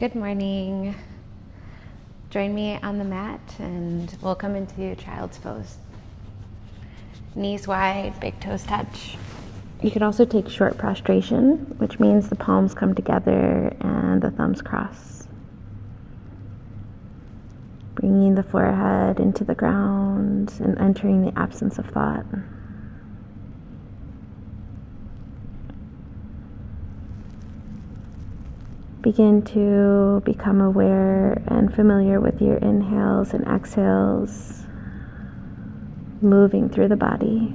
Good morning. Join me on the mat and we'll come into child's pose. Knees wide, big toes touch. You could also take short prostration, which means the palms come together and the thumbs cross. Bringing the forehead into the ground and entering the absence of thought. Begin to become aware and familiar with your inhales and exhales, moving through the body.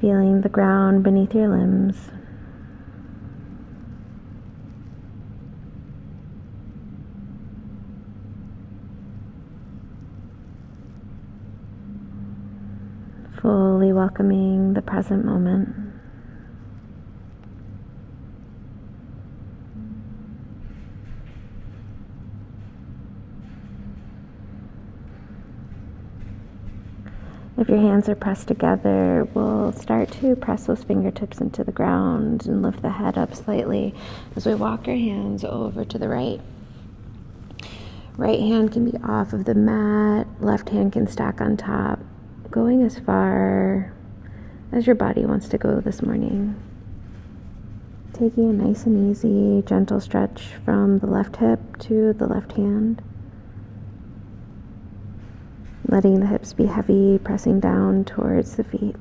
Feeling the ground beneath your limbs. Fully welcoming the present moment. If your hands are pressed together, we'll start to press those fingertips into the ground and lift the head up slightly as we walk our hands over to the right. Right hand can be off of the mat, left hand can stack on top, going as far as your body wants to go this morning. Taking a nice and easy, gentle stretch from the left hip to the left hand. Letting the hips be heavy, pressing down towards the feet.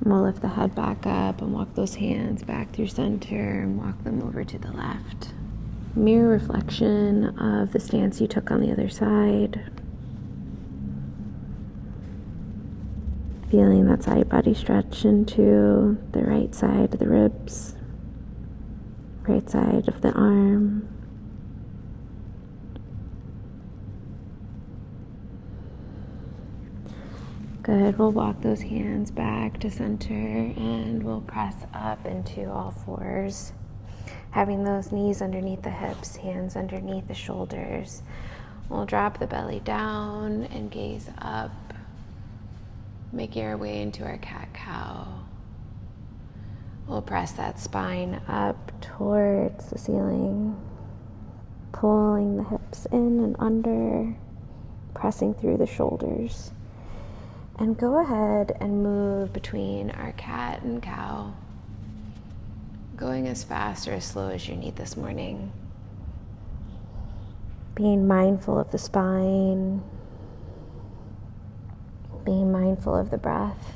We'll lift the head back up and walk those hands back through center and walk them over to the left. Mirror reflection of the stance you took on the other side. Feeling that side body stretch into the right side of the ribs, right side of the arm. Good, we'll walk those hands back to center and we'll press up into all fours. Having those knees underneath the hips, hands underneath the shoulders. We'll drop the belly down and gaze up, making our way into our cat-cow. We'll press that spine up towards the ceiling, pulling the hips in and under, pressing through the shoulders. And go ahead and move between our cat and cow, going as fast or as slow as you need this morning. Being mindful of the spine, being mindful of the breath,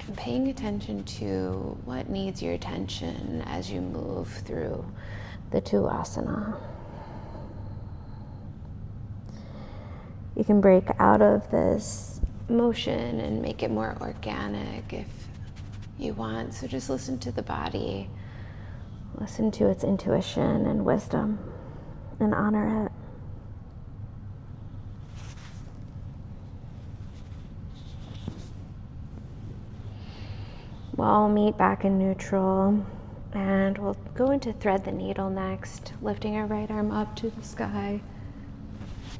and paying attention to what needs your attention as you move through the two asana. You can break out of this motion and make it more organic if you want. So just listen to the body, listen to its intuition and wisdom, and honor it. We'll meet back in neutral, and we'll go into thread the needle next, lifting our right arm up to the sky,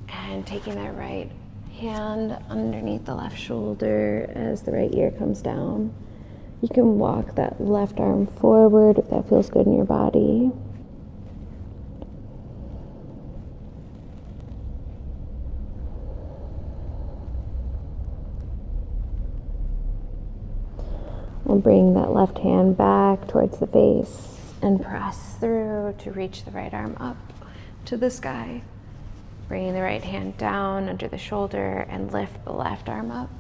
and taking that right hand underneath the left shoulder as the right ear comes down. You can walk that left arm forward if that feels good in your body. We'll bring that left hand back towards the face and press through to reach the right arm up to the sky. Bringing the right hand down under the shoulder and lift the left arm up.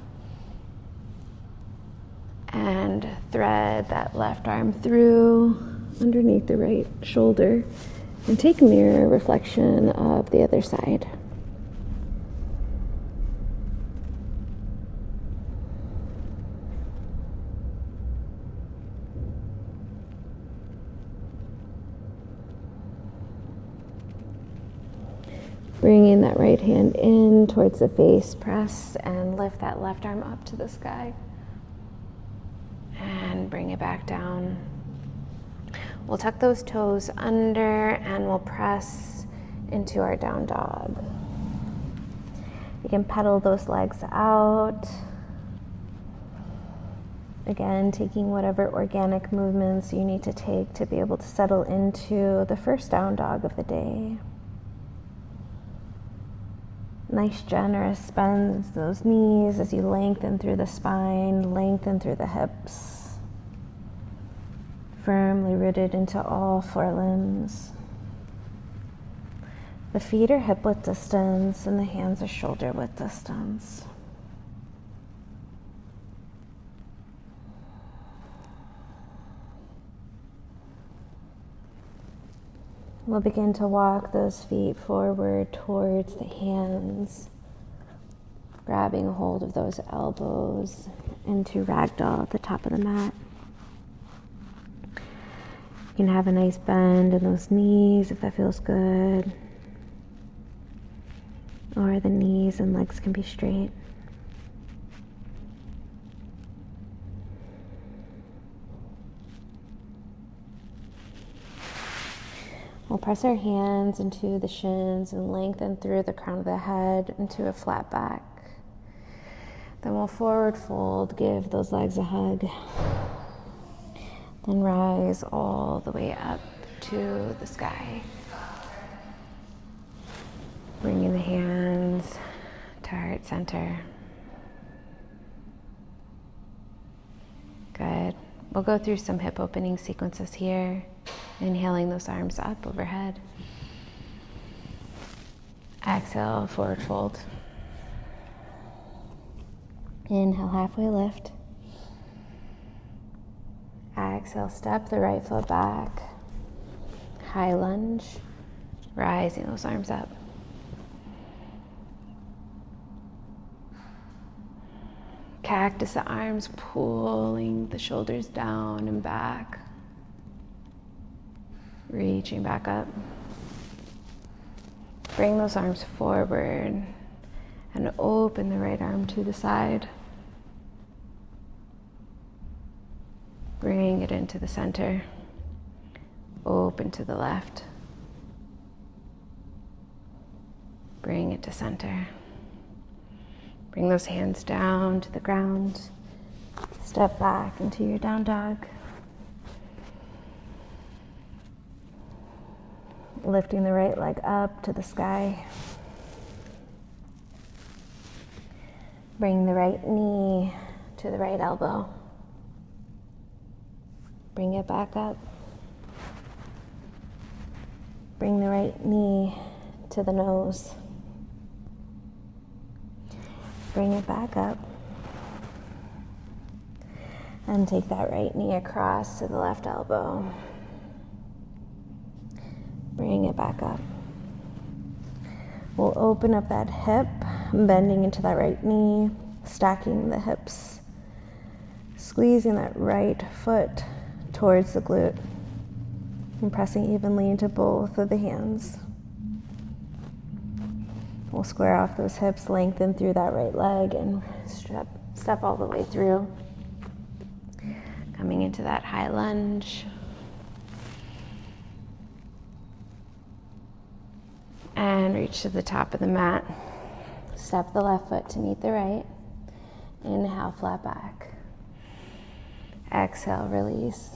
And thread that left arm through underneath the right shoulder and take a mirror reflection of the other side. Bringing that right hand in towards the face, press and lift that left arm up to the sky. And bring it back down. We'll tuck those toes under and we'll press into our down dog. You can pedal those legs out. Again, taking whatever organic movements you need to take to be able to settle into the first down dog of the day. Nice generous bends those knees as you lengthen through the spine, lengthen through the hips. Firmly rooted into all four limbs. The feet are hip width distance and the hands are shoulder width distance. We'll begin to walk those feet forward towards the hands, grabbing a hold of those elbows into ragdoll at the top of the mat. You can have a nice bend in those knees if that feels good, or the knees and legs can be straight. We'll press our hands into the shins and lengthen through the crown of the head into a flat back. Then we'll forward fold, give those legs a hug. Then rise all the way up to the sky. Bringing the hands to heart center. Good. We'll go through some hip opening sequences here. Inhaling those arms up overhead. Exhale, forward fold. Inhale, halfway lift. Exhale, step the right foot back. High lunge, rising those arms up. Cactus the arms, pulling the shoulders down and back. Reaching back up. Bring those arms forward and open the right arm to the side. Bring it into the center. Open to the left. Bring it to center. Bring those hands down to the ground. Step back into your down dog. Lifting the right leg up to the sky. Bring the right knee to the right elbow. Bring it back up. Bring the right knee to the nose. Bring it back up. And take that right knee across to the left elbow. Bring it back up. We'll open up that hip, bending into that right knee, stacking the hips, squeezing that right foot towards the glute, and pressing evenly into both of the hands. We'll square off those hips, lengthen through that right leg, and step all the way through. Coming into that high lunge. And reach to the top of the mat. Step the left foot to meet the right. Inhale, flat back. Exhale, release.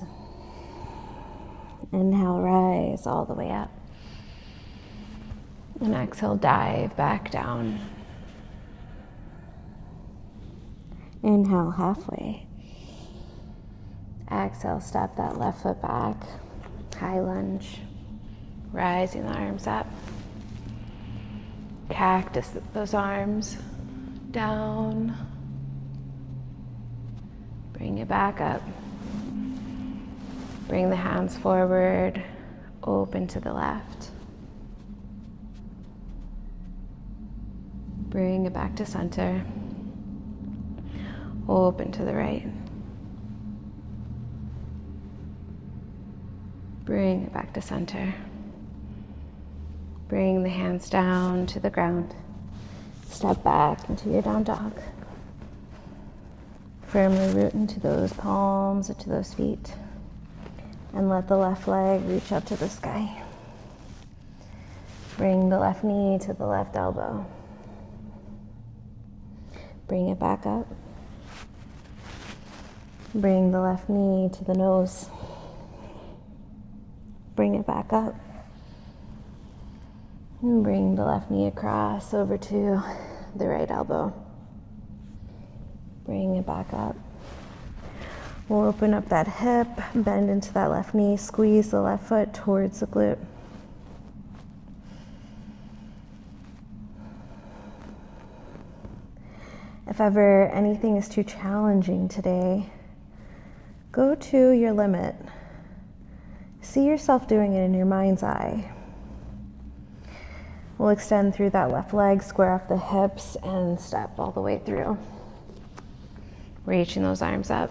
Inhale, rise all the way up. And exhale, dive back down. Inhale, halfway. Exhale, step that left foot back. High lunge. Rising the arms up. Cactus those arms down. Bring it back up. Bring the hands forward, open to the left. Bring it back to center. Open to the right. Bring it back to center. Bring the hands down to the ground. Step back into your down dog. Firmly root into those palms or to those feet. And let the left leg reach up to the sky. Bring the left knee to the left elbow. Bring it back up. Bring the left knee to the nose. Bring it back up. And bring the left knee across over to the right elbow. Bring it back up. We'll open up that hip, bend into that left knee, squeeze the left foot towards the glute. If ever anything is too challenging today, go to your limit. See yourself doing it in your mind's eye. We'll extend through that left leg, square off the hips, and step all the way through. Reaching those arms up.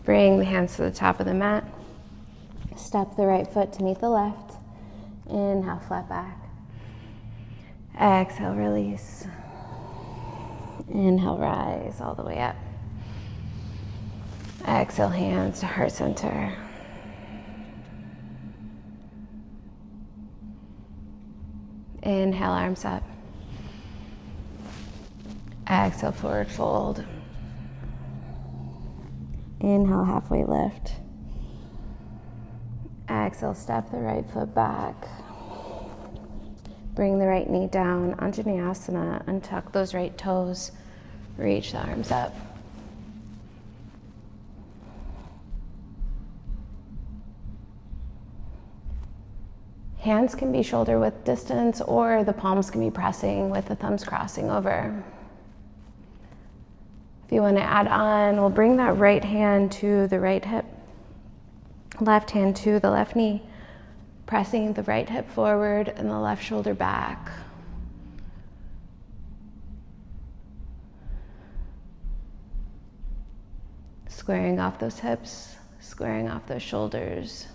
Bring the hands to the top of the mat. Step the right foot to meet the left. Inhale, flat back. Exhale, release. Inhale, rise all the way up. Exhale, hands to heart center. Inhale, arms up. Exhale, forward fold. Inhale, halfway lift. Exhale, step the right foot back. Bring the right knee down onto Vinyasa, untuck those right toes, reach the arms up. Hands can be shoulder width distance, or the palms can be pressing with the thumbs crossing over. If you want to add on, we'll bring that right hand to the right hip, left hand to the left knee, pressing the right hip forward and the left shoulder back. Squaring off those hips, squaring off those shoulders.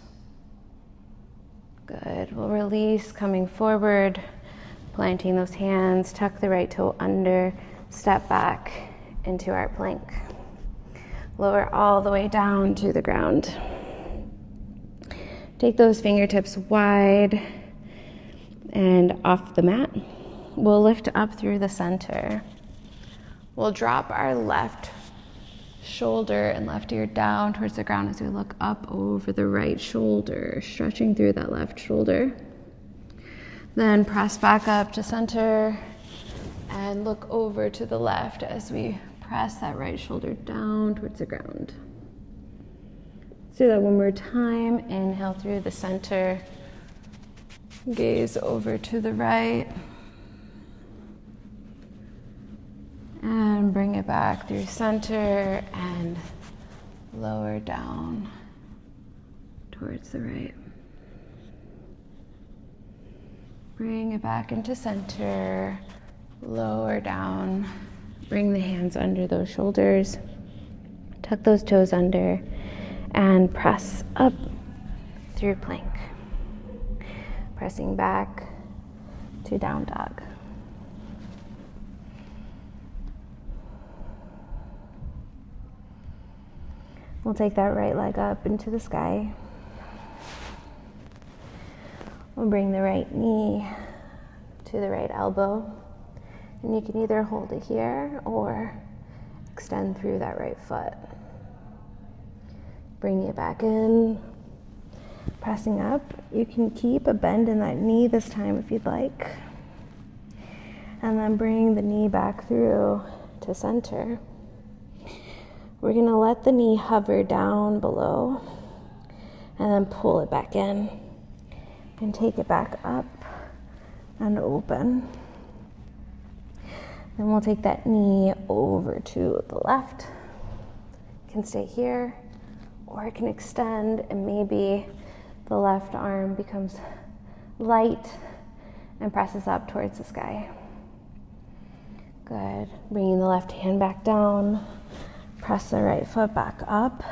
Good. We'll release, coming forward, planting those hands, tuck the right toe under, step back into our plank. Lower all the way down to the ground. Take those fingertips wide and off the mat. We'll lift up through the center. We'll drop our left shoulder and left ear down towards the ground as we look up over the right shoulder, stretching through that left shoulder. Then press back up to center and look over to the left as we press that right shoulder down towards the ground. Let's do that one more time. Inhale through the center. Gaze over to the right. And bring it back through center and lower down towards the right. Bring it back into center, lower down. Bring the hands under those shoulders. Tuck those toes under and press up through plank. Pressing back to down dog. We'll take that right leg up into the sky. We'll bring the right knee to the right elbow. And you can either hold it here or extend through that right foot. Bring it back in. Pressing up. You can keep a bend in that knee this time if you'd like. And then bring the knee back through to center. We're going to let the knee hover down below and then pull it back in and take it back up and open. Then we'll take that knee over to the left. It can stay here, or it can extend, and maybe the left arm becomes light and presses up towards the sky. Good. Bringing the left hand back down. Press the right foot back up.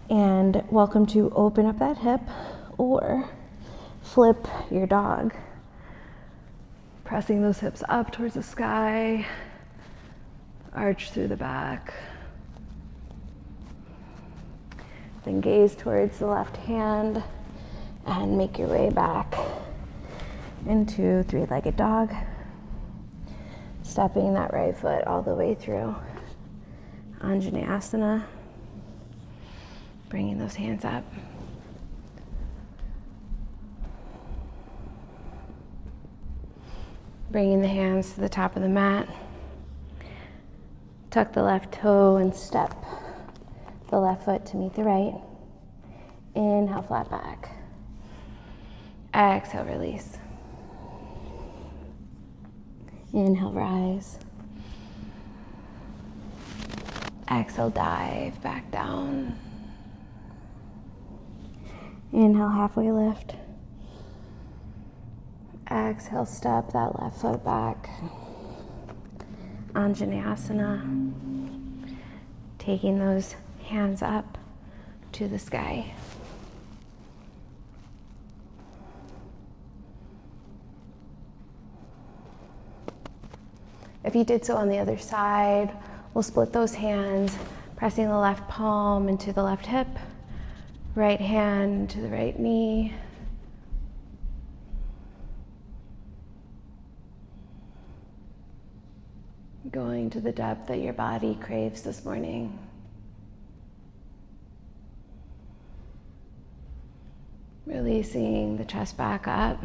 And welcome to open up that hip or flip your dog. Pressing those hips up towards the sky, arch through the back. Then gaze towards the left hand And make your way back into three-legged dog. Stepping that right foot all the way through Vinyasa. Bringing those hands up. Bringing the hands to the top of the mat. Tuck the left toe and step the left foot to meet the right. Inhale, flat back. Exhale, release. Inhale, rise. Exhale, dive back down. Inhale, halfway lift. Exhale, step that left foot back. Vinyasa. Taking those hands up to the sky. If you did so on the other side, we'll split those hands, pressing the left palm into the left hip, right hand to the right knee. Going to the depth that your body craves this morning. Releasing the chest back up.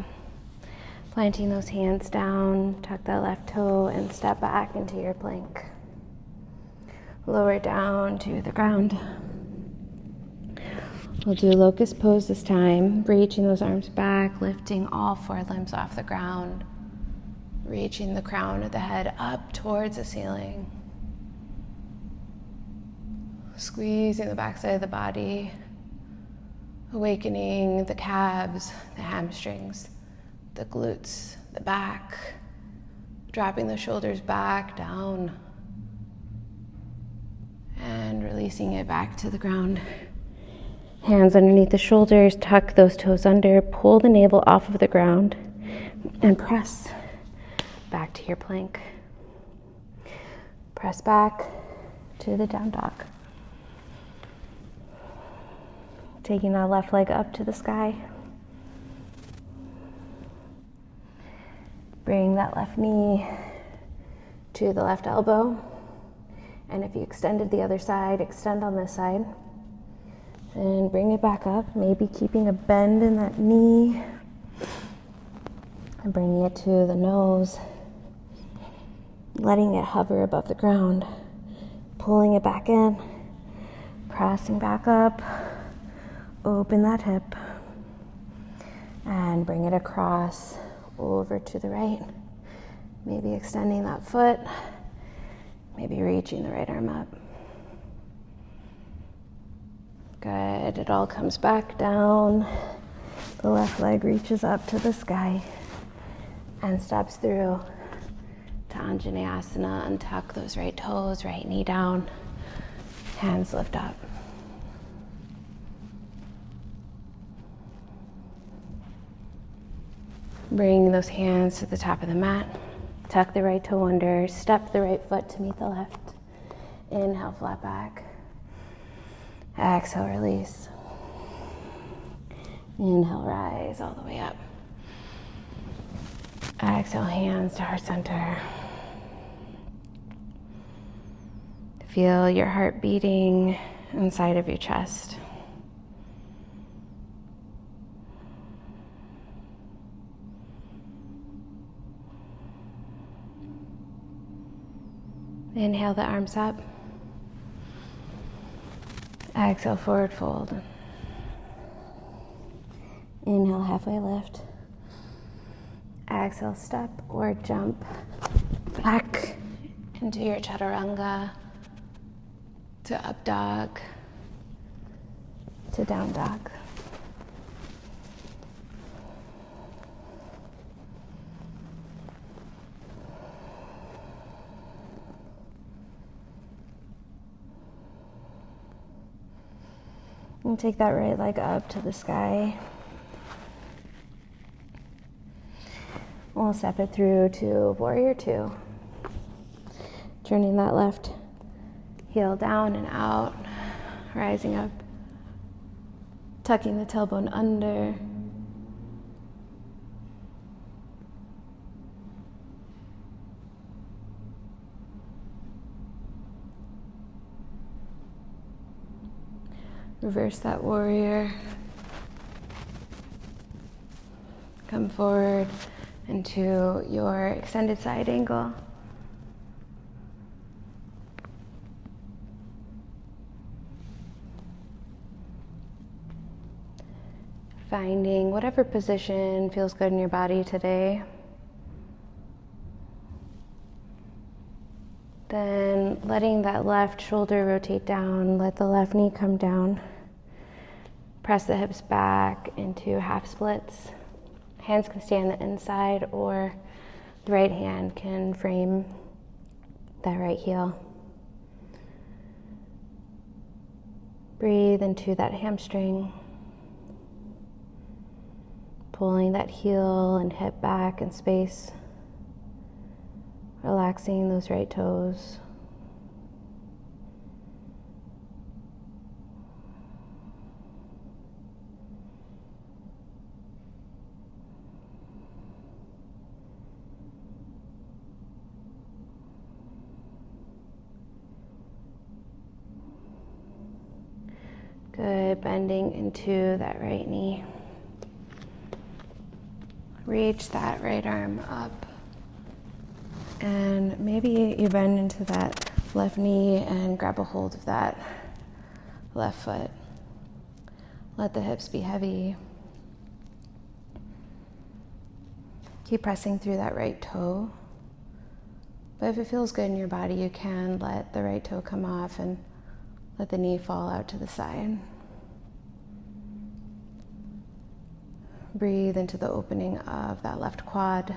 Planting those hands down, tuck that left toe and step back into your plank. Lower down to the ground. We'll do locust pose this time, reaching those arms back, lifting all four limbs off the ground, reaching the crown of the head up towards the ceiling. Squeezing the backside of the body, awakening the calves, the hamstrings, the glutes, the back, dropping the shoulders back, down, and releasing it back to the ground. Hands underneath the shoulders, tuck those toes under, pull the navel off of the ground, and press back to your plank. Press back to the down dog. Taking that left leg up to the sky. Bring that left knee to the left elbow. And if you extended the other side, extend on this side. And bring it back up, maybe keeping a bend in that knee. And bringing it to the nose. Letting it hover above the ground. Pulling it back in. Pressing back up. Open that hip. And bring it across. Over to the right, maybe extending that foot, maybe reaching the right arm up. Good, it all comes back down. The left leg reaches up to the sky and steps through to Vinyasa. Untuck those right toes, right knee down, hands lift up. Bring those hands to the top of the mat. Tuck the right toe under. Step the right foot to meet the left. Inhale, flat back. Exhale, release. Inhale, rise all the way up. Exhale, hands to heart center. Feel your heart beating inside of your chest. Inhale the arms up. Exhale, forward fold. Inhale, halfway lift. Exhale, step or jump back into your chaturanga, to up dog, to down dog. And take that right leg up to the sky. We'll step it through to warrior two. Turning that left heel down and out, rising up, tucking the tailbone under, Reverse that warrior. Come forward into your extended side angle. Finding whatever position feels good in your body today. Then letting that left shoulder rotate down, let the left knee come down. Press the hips back into half splits. Hands can stay on the inside, or the right hand can frame that right heel. Breathe into that hamstring. Pulling that heel and hip back in space. Relaxing those right toes. Good, bending into that right knee. Reach that right arm up. And maybe you bend into that left knee and grab a hold of that left foot. Let the hips be heavy. Keep pressing through that right toe. But if it feels good in your body, you can let the right toe come off and let the knee fall out to the side. Breathe into the opening of that left quad.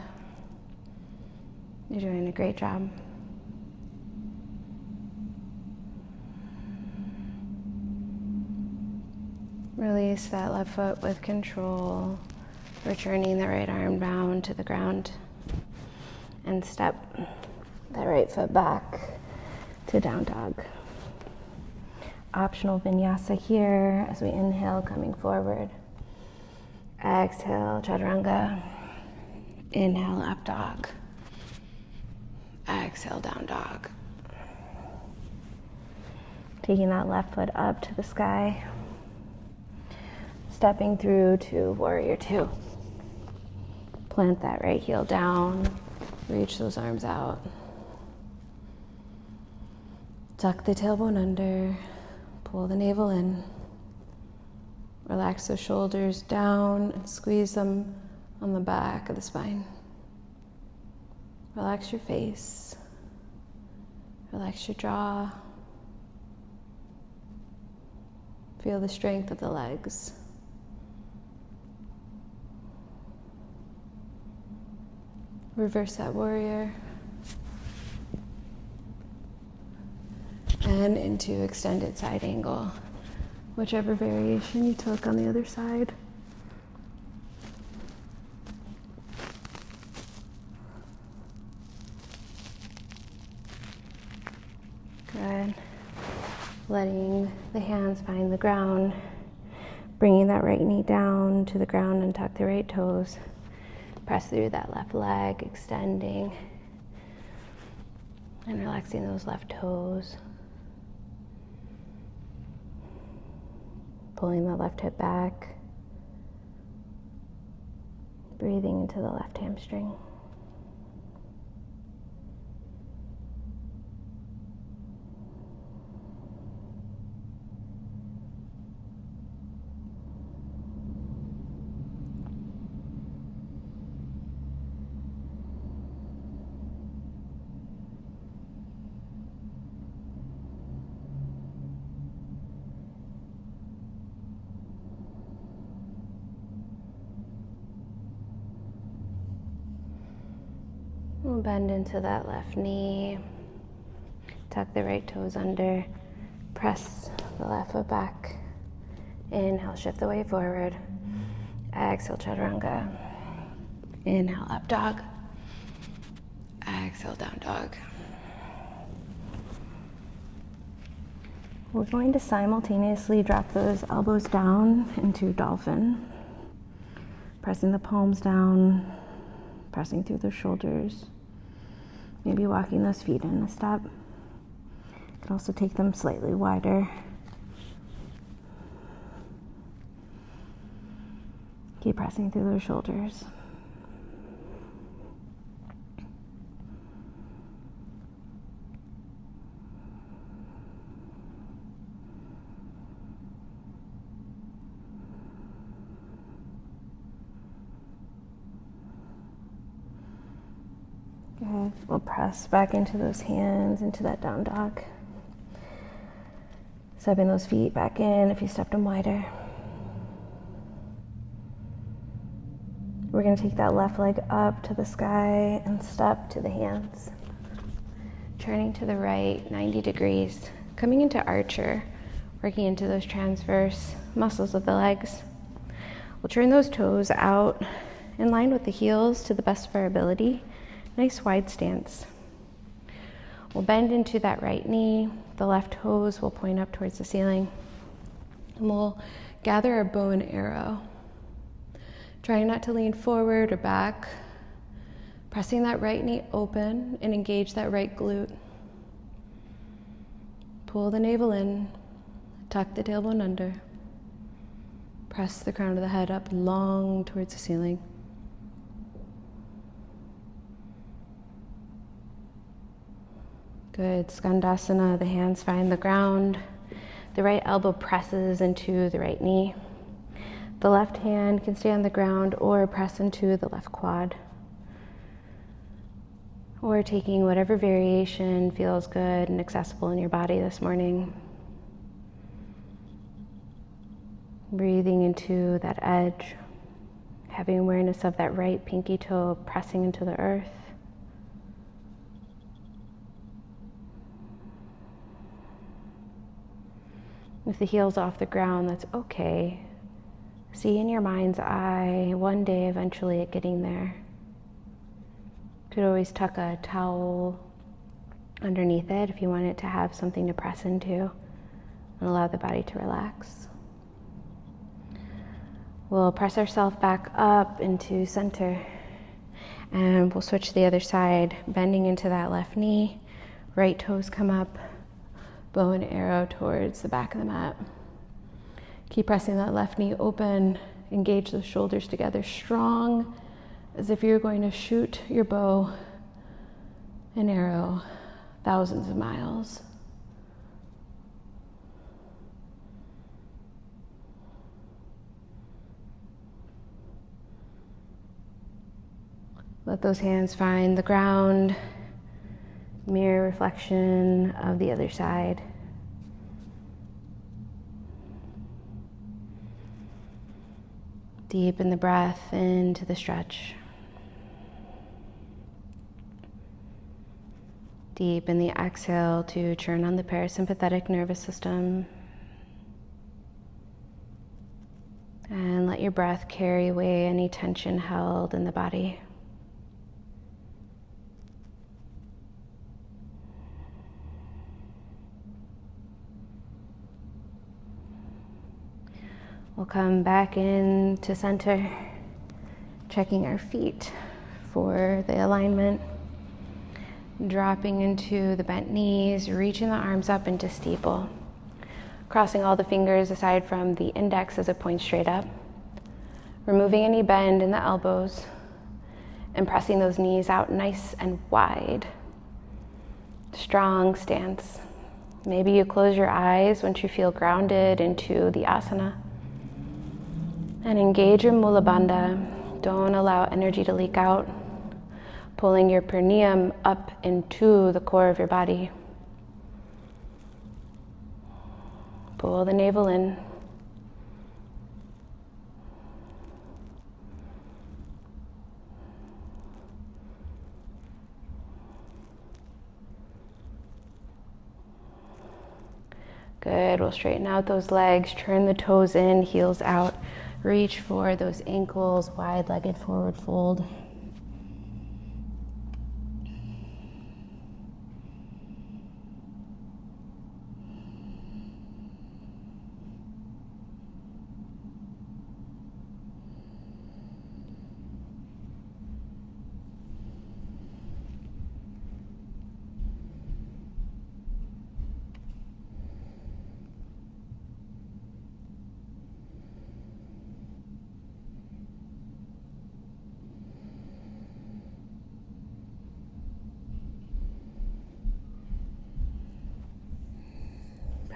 You're doing a great job. Release that left foot with control, returning the right arm down to the ground, and step that right foot back to down dog. Optional vinyasa here as we inhale, coming forward. Exhale, chaturanga. Inhale, up dog. Exhale, down dog. Taking that left foot up to the sky. Stepping through to warrior two. Plant that right heel down. Reach those arms out. Tuck the tailbone under. Pull the navel in. Relax the shoulders down and squeeze them on the back of the spine. Relax your face. Relax your jaw. Feel the strength of the legs. Reverse that warrior. And into extended side angle. Whichever variation you took on the other side. Good. Letting the hands find the ground. Bringing that right knee down to the ground and tuck the right toes. Press through that left leg, extending. And relaxing those left toes. Pulling the left hip back. Breathing into the left hamstring. We'll bend into that left knee. Tuck the right toes under. Press the left foot back. Inhale, shift the weight forward. Exhale, chaturanga. Inhale, up dog. Exhale, down dog. We're going to simultaneously drop those elbows down into dolphin. Pressing the palms down, pressing through the shoulders. Maybe walking those feet in a step. You can also take them slightly wider. Keep pressing through those shoulders. Good. We'll press back into those hands, into that down dog. Stepping those feet back in if you stepped them wider. We're going to take that left leg up to the sky and step to the hands. Turning to the right 90 degrees, coming into archer, working into those transverse muscles of the legs. We'll turn those toes out in line with the heels to the best of our ability. Nice wide stance. We'll bend into that right knee. The left toes will point up towards the ceiling. And we'll gather our bow and arrow. Trying not to lean forward or back. Pressing that right knee open and engage that right glute. Pull the navel in. Tuck the tailbone under. Press the crown of the head up long towards the ceiling. Good. Skandasana, the hands find the ground. The right elbow presses into the right knee. The left hand can stay on the ground or press into the left quad. Or taking whatever variation feels good and accessible in your body this morning. Breathing into that edge. Having awareness of that right pinky toe pressing into the earth. If the heel's off the ground, that's okay. See in your mind's eye, one day eventually it getting there. Could always tuck a towel underneath it if you want it to have something to press into and allow the body to relax. We'll press ourselves back up into center and we'll switch to the other side, bending into that left knee, right toes come up, bow and arrow towards the back of the mat. Keep pressing that left knee open, engage the shoulders together strong as if you're going to shoot your bow and arrow thousands of miles. Let those hands find the ground, mirror reflection of the other side. Deepen the breath into the stretch. Deepen the exhale to turn on the parasympathetic nervous system. And let your breath carry away any tension held in the body. We'll come back into center, checking our feet for the alignment. Dropping into the bent knees, reaching the arms up into steeple. Crossing all the fingers aside from the index as it points straight up. Removing any bend in the elbows and pressing those knees out nice and wide. Strong stance. Maybe you close your eyes once you feel grounded into the asana. And engage your mula bandha. Don't allow energy to leak out. Pulling your perineum up into the core of your body. Pull the navel in. Good. We'll straighten out those legs, turn the toes in, heels out. Reach for those ankles, wide-legged forward fold.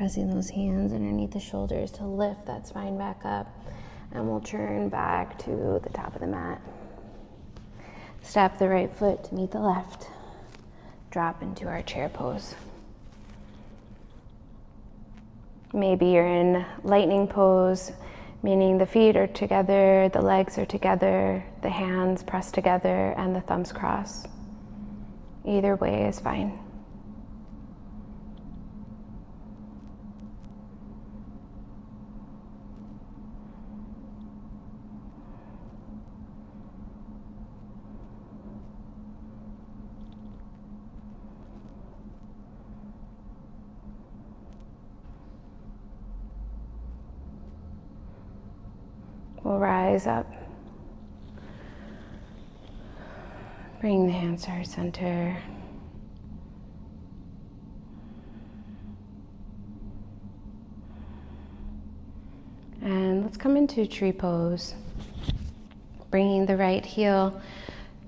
Pressing those hands underneath the shoulders to lift that spine back up. And we'll turn back to the top of the mat. Step the right foot to meet the left. Drop into our chair pose. Maybe you're in lightning pose, meaning the feet are together, the legs are together, the hands pressed together, and the thumbs cross. Either way is fine. We'll rise up. Bring the hands to our center. And let's come into tree pose. Bringing the right heel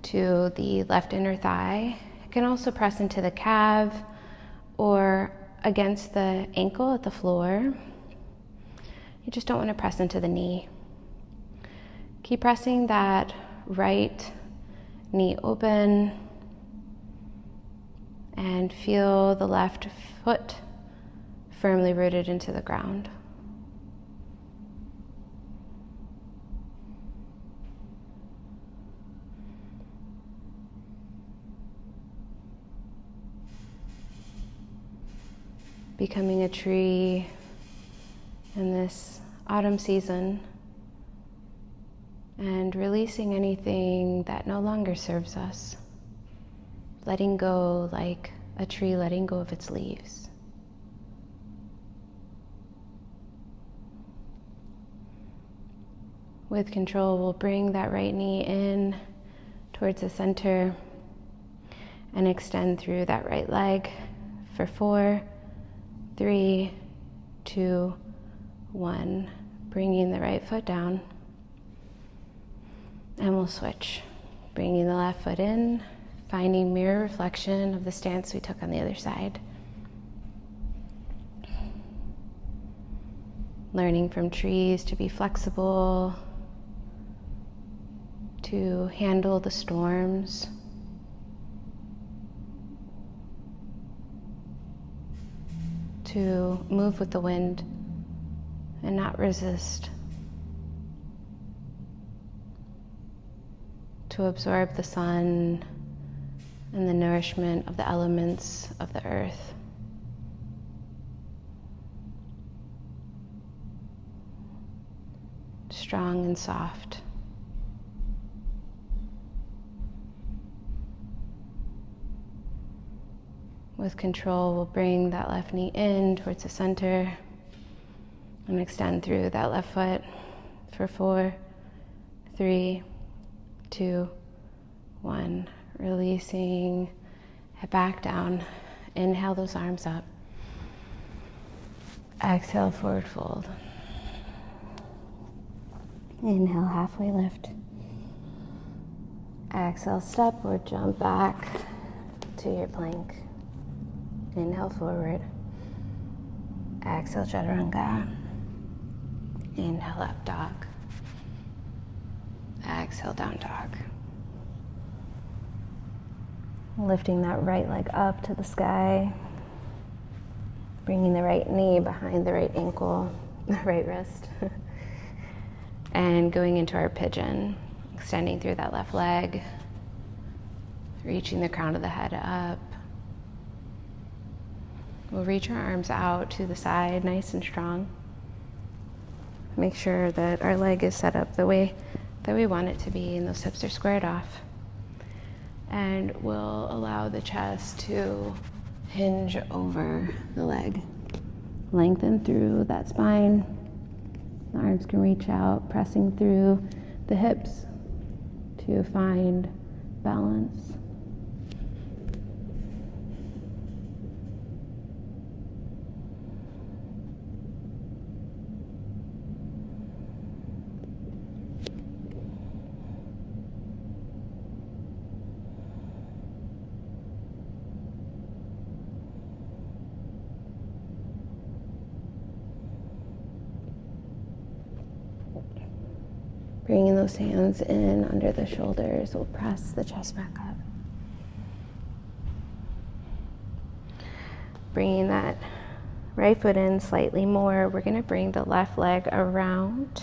to the left inner thigh. You can also press into the calf or against the ankle at the floor. You just don't want to press into the knee. Keep pressing that right knee open and feel the left foot firmly rooted into the ground. Becoming a tree in this autumn season and releasing anything that no longer serves us. Letting go like a tree letting go of its leaves. With control, we'll bring that right knee in towards the center and extend through that right leg for 4, 3, 2, 1. Bringing the right foot down. And we'll switch, bringing the left foot in, finding mirror reflection of the stance we took on the other side. Learning from trees to be flexible, to handle the storms, to move with the wind and not resist. To absorb the sun and the nourishment of the elements of the earth. Strong and soft. With control, we'll bring that left knee in towards the center and extend through that left foot for 4, 3, 2, 1. Releasing, head back down. Inhale those arms up. Exhale, forward fold. Inhale, halfway lift. Exhale, step or jump back to your plank. Inhale, forward. Exhale, chaturanga. Inhale, up dog. Exhale, down dog. Lifting that right leg up to the sky. Bringing the right knee behind the right ankle, the right wrist. And going into our pigeon. Extending through that left leg. Reaching the crown of the head up. We'll reach our arms out to the side, nice and strong. Make sure that our leg is set up the way that we want it to be and those hips are squared off. And we'll allow the chest to hinge over the leg. Lengthen through that spine. The arms can reach out, pressing through the hips to find balance. those hands in under the shoulders. We'll press the chest back up. Bringing that right foot in slightly more. We're going to bring the left leg around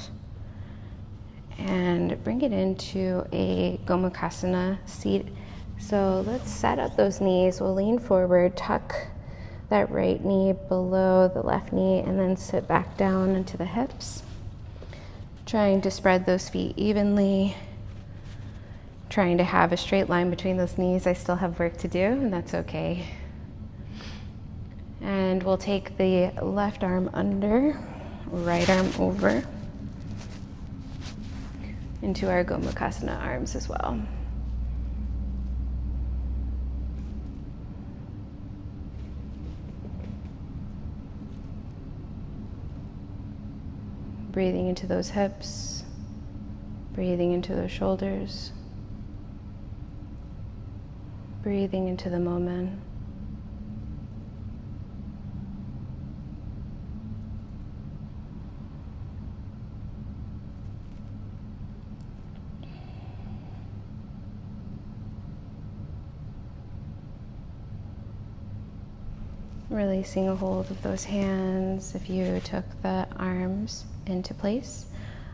and bring it into a gomukasana seat. So let's set up those knees. We'll lean forward, tuck that right knee below the left knee, and then sit back down into the hips. Trying to spread those feet evenly. Trying to have a straight line between those knees. I still have work to do, and that's okay. And we'll take the left arm under, right arm over, into our gomukasana arms as well. Breathing into those hips, breathing into those shoulders, breathing into the moment. Releasing a hold of those hands if you took the arms into place.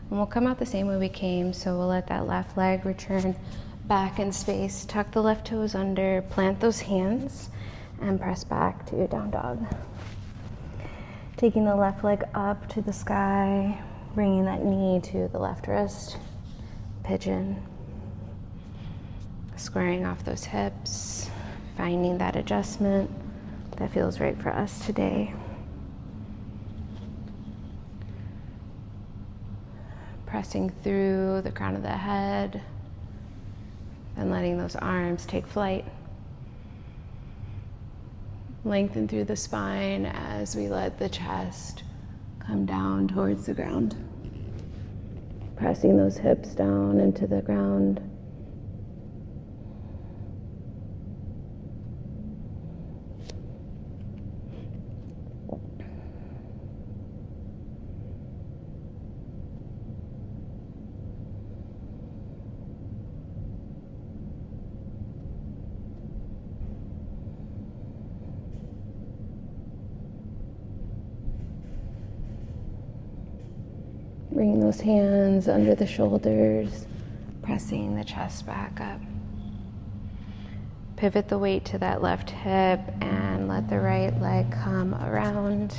And we'll come out the same way we came, so we'll let that left leg return back in space. Tuck the left toes under, plant those hands, and press back to down dog. Taking the left leg up to the sky, bringing that knee to the left wrist, pigeon. Squaring off those hips, finding that adjustment that feels right for us today. Pressing through the crown of the head and letting those arms take flight. Lengthen through the spine as we let the chest come down towards the ground. Pressing those hips down into the ground. Bringing those hands under the shoulders, pressing the chest back up. Pivot the weight to that left hip and let the right leg come around.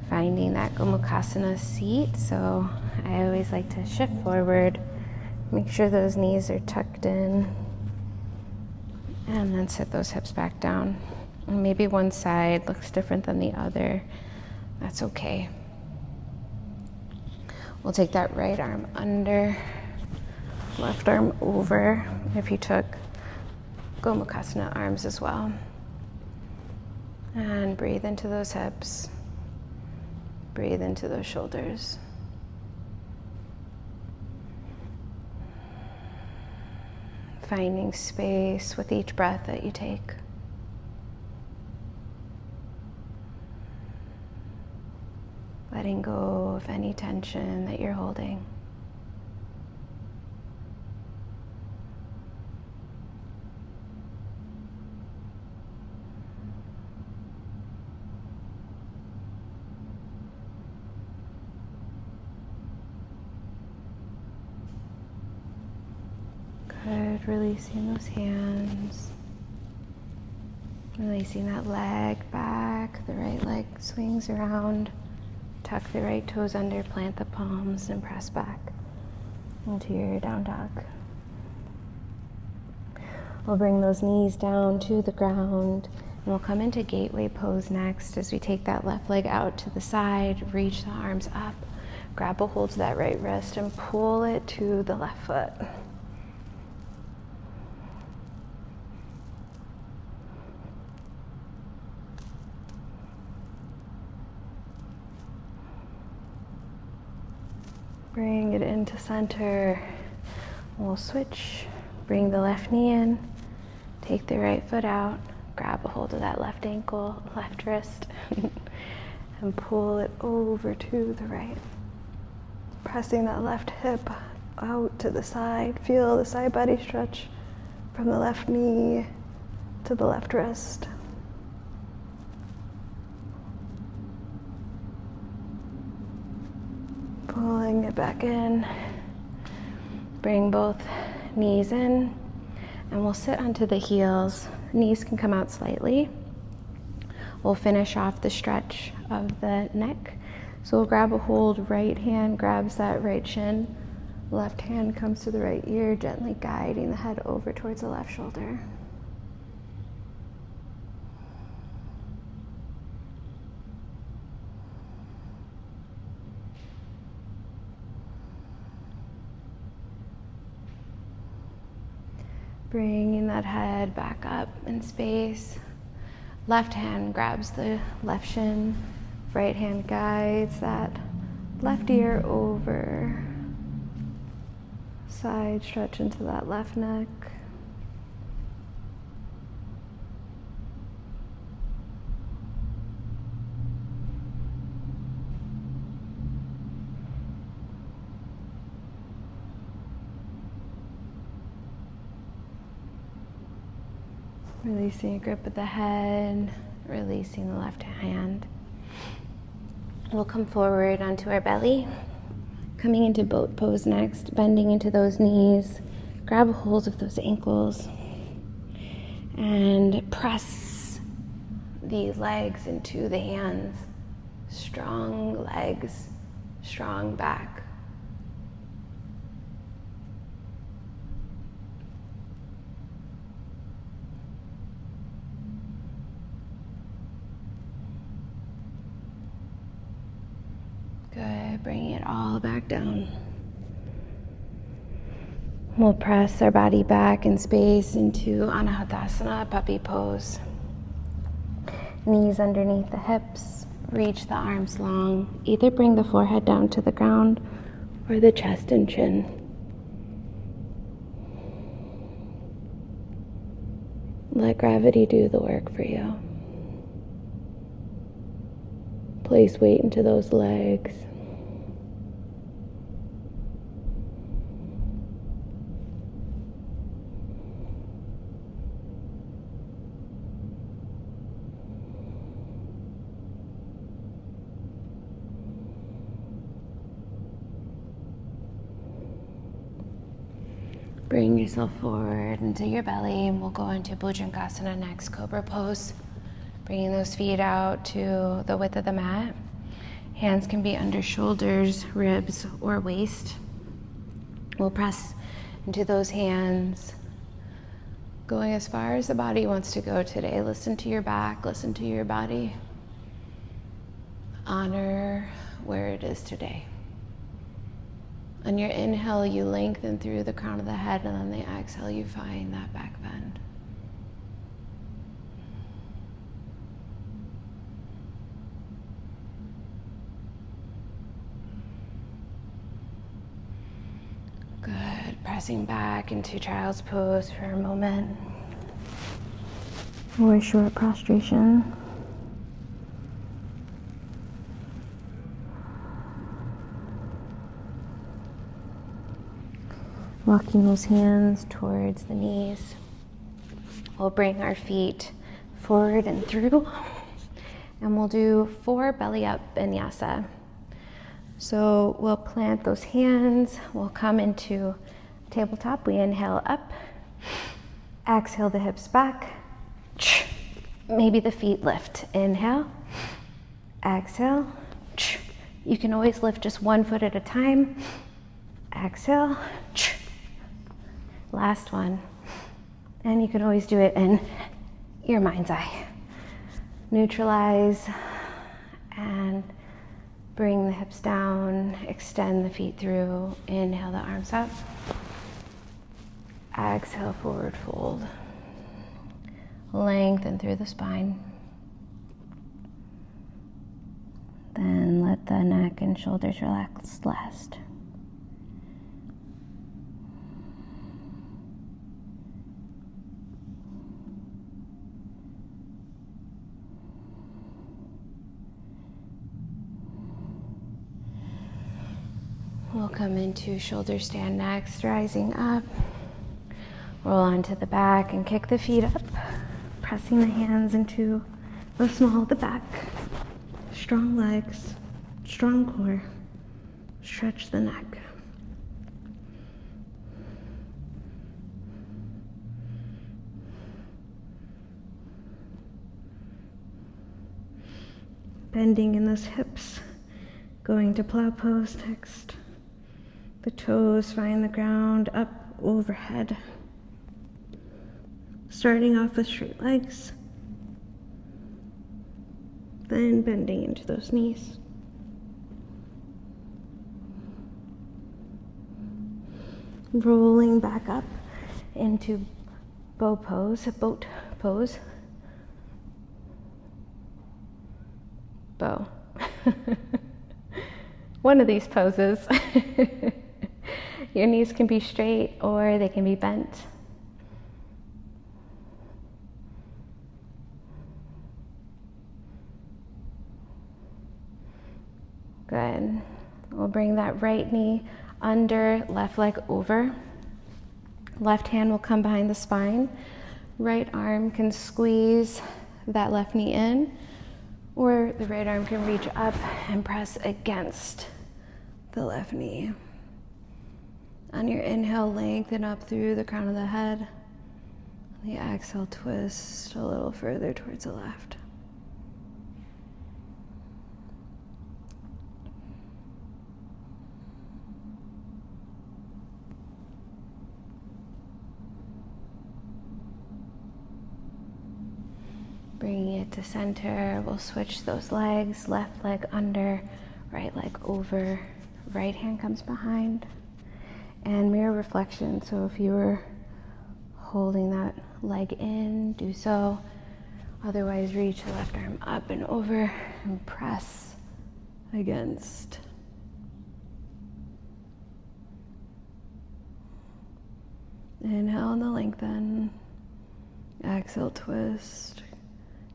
Finding that gomukasana seat. So I always like to shift forward, make sure those knees are tucked in, and then sit those hips back down. And maybe one side looks different than the other. That's okay. We'll take that right arm under, left arm over, if you took gomukasana arms as well. And breathe into those hips, breathe into those shoulders. Finding space with each breath that you take. Letting go of any tension that you're holding. Good, releasing those hands. Releasing that leg back, the right leg swings around. Tuck the right toes under, plant the palms, and press back into your down dog. We'll bring those knees down to the ground, and we'll come into gateway pose next as we take that left leg out to the side, reach the arms up, grab a hold to that right wrist, and pull it to the left foot. Bring it into center. We'll switch. Bring the left knee in. Take the right foot out. Grab a hold of that left ankle, left wrist, and pull it over to the right. Pressing that left hip out to the side. Feel the side body stretch from the left knee to the left wrist. Pulling it back in. Bring both knees in, and we'll sit onto the heels. Knees can come out slightly. We'll finish off the stretch of the neck. So we'll grab a hold, right hand grabs that right shin, left hand comes to the right ear, gently guiding the head over towards the left shoulder. Bringing that head back up in space. Left hand grabs the left shin. Right hand guides that left ear over. Side stretch into that left neck. Releasing a grip of the head, releasing the left hand. We'll come forward onto our belly, coming into boat pose next, bending into those knees, grab a hold of those ankles, and press the legs into the hands. Strong legs, strong back. Good, bringing it all back down. We'll press our body back in space into Anahata, puppy pose. Knees underneath the hips, reach the arms long. Either bring the forehead down to the ground or the chest and chin. Let gravity do the work for you. Place weight into those legs. Bring yourself forward into your belly, and we'll go into bhujangasana next, cobra pose. Bringing those feet out to the width of the mat. Hands can be under shoulders, ribs, or waist. We'll press into those hands, going as far as the body wants to go today. Listen to your back, listen to your body. Honor where it is today. On your inhale, you lengthen through the crown of the head, and on the exhale, you find that back bend. Good. Pressing back into child's pose for a moment. Or short prostration. Walking those hands towards the knees. We'll bring our feet forward and through. And we'll do 4 belly up vinyasa. So we'll plant those hands. We'll come into tabletop. We inhale up. Exhale the hips back. Maybe the feet lift. Inhale. Exhale. You can always lift just one foot at a time. Exhale. Last one. And you can always do it in your mind's eye. Neutralize and bring the hips down, extend the feet through, inhale the arms up. Exhale, forward fold. Lengthen through the spine. Then let the neck and shoulders relax last. We'll come into shoulder stand next, rising up. Roll onto the back and kick the feet up, pressing the hands into the small of the back. Strong legs, strong core. Stretch the neck. Bending in those hips, going to plow pose next. The toes find the ground up overhead. Starting off with straight legs, then bending into those knees. Rolling back up into boat pose. Bow. One of these poses. Your knees can be straight or they can be bent. Good. We'll bring that right knee under, left leg over. Left hand will come behind the spine. Right arm can squeeze that left knee in, or the right arm can reach up and press against the left knee. On your inhale, lengthen up through the crown of the head. On the exhale, twist a little further towards the left. Bringing it to center, we'll switch those legs, left leg under, right leg over, right hand comes behind. And mirror reflection, so if you were holding that leg in, do so. Otherwise, reach the left arm up and over and press against. Inhale and the lengthen. Exhale, twist.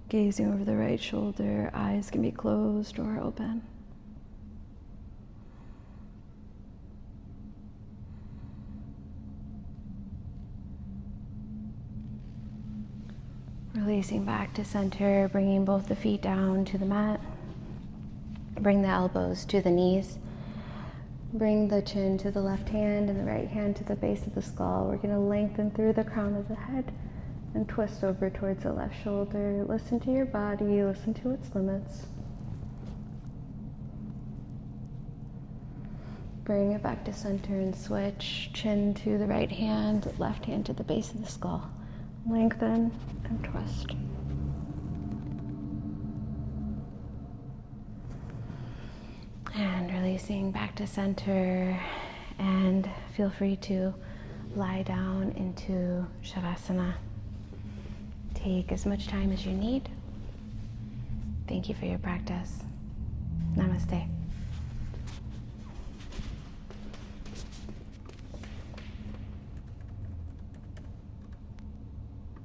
Gazing over the right shoulder, eyes can be closed or open. Releasing back to center, bringing both the feet down to the mat. Bring the elbows to the knees. Bring the chin to the left hand and the right hand to the base of the skull. We're going to lengthen through the crown of the head and twist over towards the left shoulder. Listen to your body, listen to its limits. Bring it back to center and switch. Chin to the right hand, left hand to the base of the skull. Lengthen and twist. And releasing back to center, and feel free to lie down into Shavasana. Take as much time as you need. Thank you for your practice. Namaste.